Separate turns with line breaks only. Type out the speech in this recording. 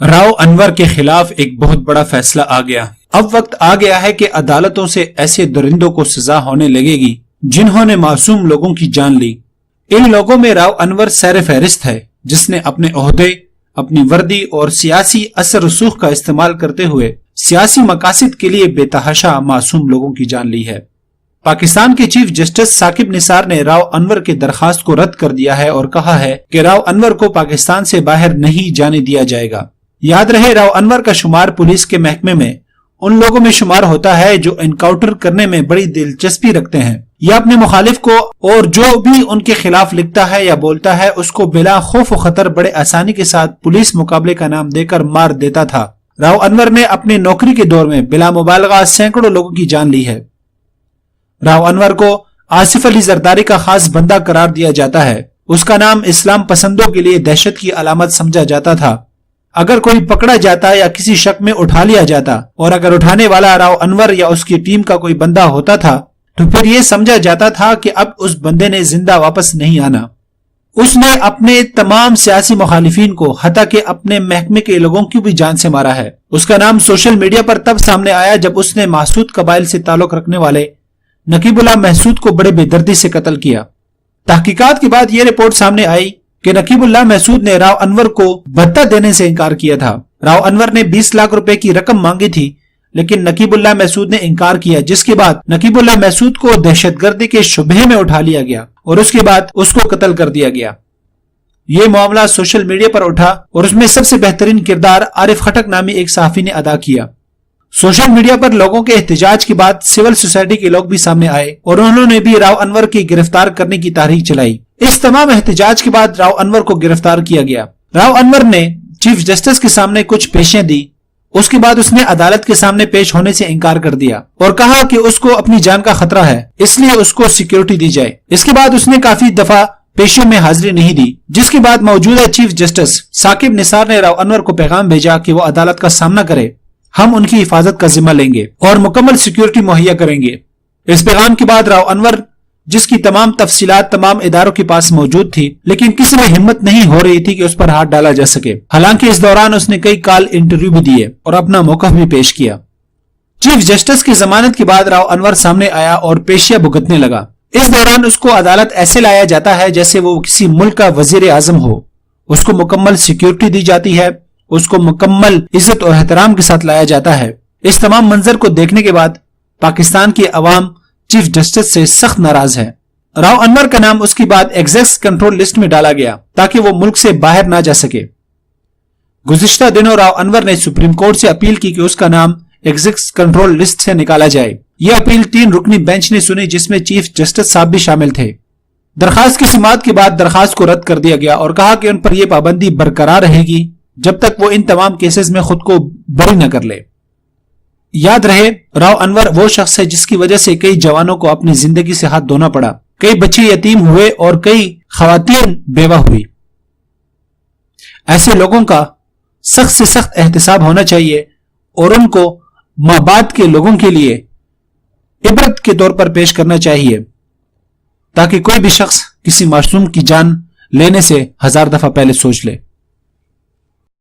راؤ انور کے خلاف ایک بہت بڑا فیصلہ آ گیا۔ اب وقت آ گیا ہے کہ عدالتوں سے ایسے درندوں کو سزا ہونے لگے گی جنہوں نے معصوم لوگوں کی جان لی۔ ان لوگوں میں راؤ انور سیر فہرست ہے، جس نے اپنے عہدے، اپنی وردی اور سیاسی اثر رسوخ کا استعمال کرتے ہوئے سیاسی مقاصد کے لیے بے تحاشا معصوم لوگوں کی جان لی ہے۔ پاکستان کے چیف جسٹس ثاقب نثار نے راؤ انور کے درخواست کو رد کر دیا ہے اور کہا ہے کہ راؤ انور کو پاکستان سے باہر نہیں جانے دیا جائے گا۔ یاد رہے، راؤ انور کا شمار پولیس کے محکمے میں ان لوگوں میں شمار ہوتا ہے جو انکاؤنٹر کرنے میں بڑی دلچسپی رکھتے ہیں یا اپنے مخالف کو اور جو بھی ان کے خلاف لکھتا ہے یا بولتا ہے اس کو بلا خوف و خطر بڑے آسانی کے ساتھ پولیس مقابلے کا نام دے کر مار دیتا تھا۔ راؤ انور نے اپنی نوکری کے دور میں بلا مبالغہ سینکڑوں لوگوں کی جان لی ہے۔ راؤ انور کو آصف علی زرداری کا خاص بندہ قرار دیا جاتا ہے۔ اس کا نام اسلام پسندوں کے لیے دہشت کی علامت سمجھا جاتا تھا۔ اگر کوئی پکڑا جاتا یا کسی شک میں اٹھا لیا جاتا اور اگر اٹھانے والا راؤ انور یا اس کی ٹیم کا کوئی بندہ ہوتا تھا تو پھر یہ سمجھا جاتا تھا کہ اب اس بندے نے زندہ واپس نہیں آنا۔ اس نے اپنے تمام سیاسی مخالفین کو حتیٰ کہ اپنے محکمے کے لوگوں کی بھی جان سے مارا ہے۔ اس کا نام سوشل میڈیا پر تب سامنے آیا جب اس نے محسود قبائل سے تعلق رکھنے والے نقیب اللہ محسود کو بڑے بے دردی سے قتل کیا۔ تحقیقات کے بعد یہ رپورٹ سامنے آئی کہ نقیب اللہ محسود نے راؤ انور کو بھتہ دینے سے انکار کیا تھا۔ راؤ انور نے 20 لاکھ روپے کی رقم مانگی تھی لیکن نقیب اللہ محسود نے انکار کیا، جس کے بعد نقیب اللہ محسود کو دہشت گردی کے شبہے میں اٹھا لیا گیا اور اس کے بعد اس کو قتل کر دیا گیا۔ یہ معاملہ سوشل میڈیا پر اٹھا اور اس میں سب سے بہترین کردار عارف خٹک نامی ایک صحافی نے ادا کیا۔ سوشل میڈیا پر لوگوں کے احتجاج کے بعد سول سوسائٹی کے لوگ بھی سامنے آئے اور انہوں نے بھی راؤ انور کی گرفتار کرنے کی تحریک چلائی۔ اس تمام احتجاج کے بعد راؤ انور کو گرفتار کیا گیا۔ راؤ انور نے چیف جسٹس کے سامنے کچھ پیشیاں دی، اس کے بعد اس نے عدالت کے سامنے پیش ہونے سے انکار کر دیا اور کہا کہ اس کو اپنی جان کا خطرہ ہے، اس لیے اس کو سیکیورٹی دی جائے۔ اس کے بعد اس نے کافی دفعہ پیشیوں میں حاضری نہیں دی، جس کے بعد موجودہ چیف جسٹس ثاقب نثار نے راؤ انور کو پیغام بھیجا کہ وہ عدالت کا سامنا کرے، ہم ان کی حفاظت کا ذمہ لیں گے اور مکمل سیکیورٹی مہیا کریں گے۔ اس پیغام کے بعد راؤ انور، جس کی تمام تفصیلات تمام اداروں کے پاس موجود تھی لیکن کسی میں ہمت نہیں ہو رہی تھی کہ اس پر ہاتھ ڈالا جا سکے، حالانکہ اس دوران اس نے کئی کال انٹرویو بھی دیے اور اپنا موقف بھی پیش کیا۔ چیف جسٹس کی ضمانت کے بعد راؤ انور سامنے آیا اور پیشیاں بھگتنے لگا۔ اس دوران اس کو عدالت ایسے لایا جاتا ہے جیسے وہ کسی ملک کا وزیر اعظم ہو، اس کو مکمل سیکیورٹی دی جاتی ہے، اس کو مکمل عزت اور احترام کے ساتھ لایا جاتا ہے۔ اس تمام منظر کو دیکھنے کے بعد پاکستان کی عوام چیف جسٹس سے سخت ناراض ہے۔ راؤ انور کا نام اس کے بعد ایگزیکس کنٹرول لسٹ میں ڈالا گیا تاکہ وہ ملک سے باہر نہ جا سکے۔ گزشتہ دنوں راؤ انور نے سپریم کورٹ سے اپیل کی کہ اس کا نام ایگزیکس کنٹرول لسٹ سے نکالا جائے۔ یہ اپیل 3 رکنی بینچ نے سنی جس میں چیف جسٹس صاحب بھی شامل تھے۔ درخواست کی سماعت کے بعد درخواست کو رد کر دیا گیا اور کہا کہ ان پر یہ پابندی برقرار رہے گی جب تک وہ ان تمام کیسز میں خود کو بری نہ کر لے۔ یاد رہے، راؤ انور وہ شخص ہے جس کی وجہ سے کئی جوانوں کو اپنی زندگی سے ہاتھ دھونا پڑا، کئی بچے یتیم ہوئے اور کئی خواتین بیوہ ہوئی۔ ایسے لوگوں کا سخت سے سخت احتساب ہونا چاہیے اور ان کو ماں بعد کے لوگوں کے لیے عبرت کے طور پر پیش کرنا چاہیے تاکہ کوئی بھی شخص کسی معصوم کی جان لینے سے 1000 دفعہ پہلے سوچ لے۔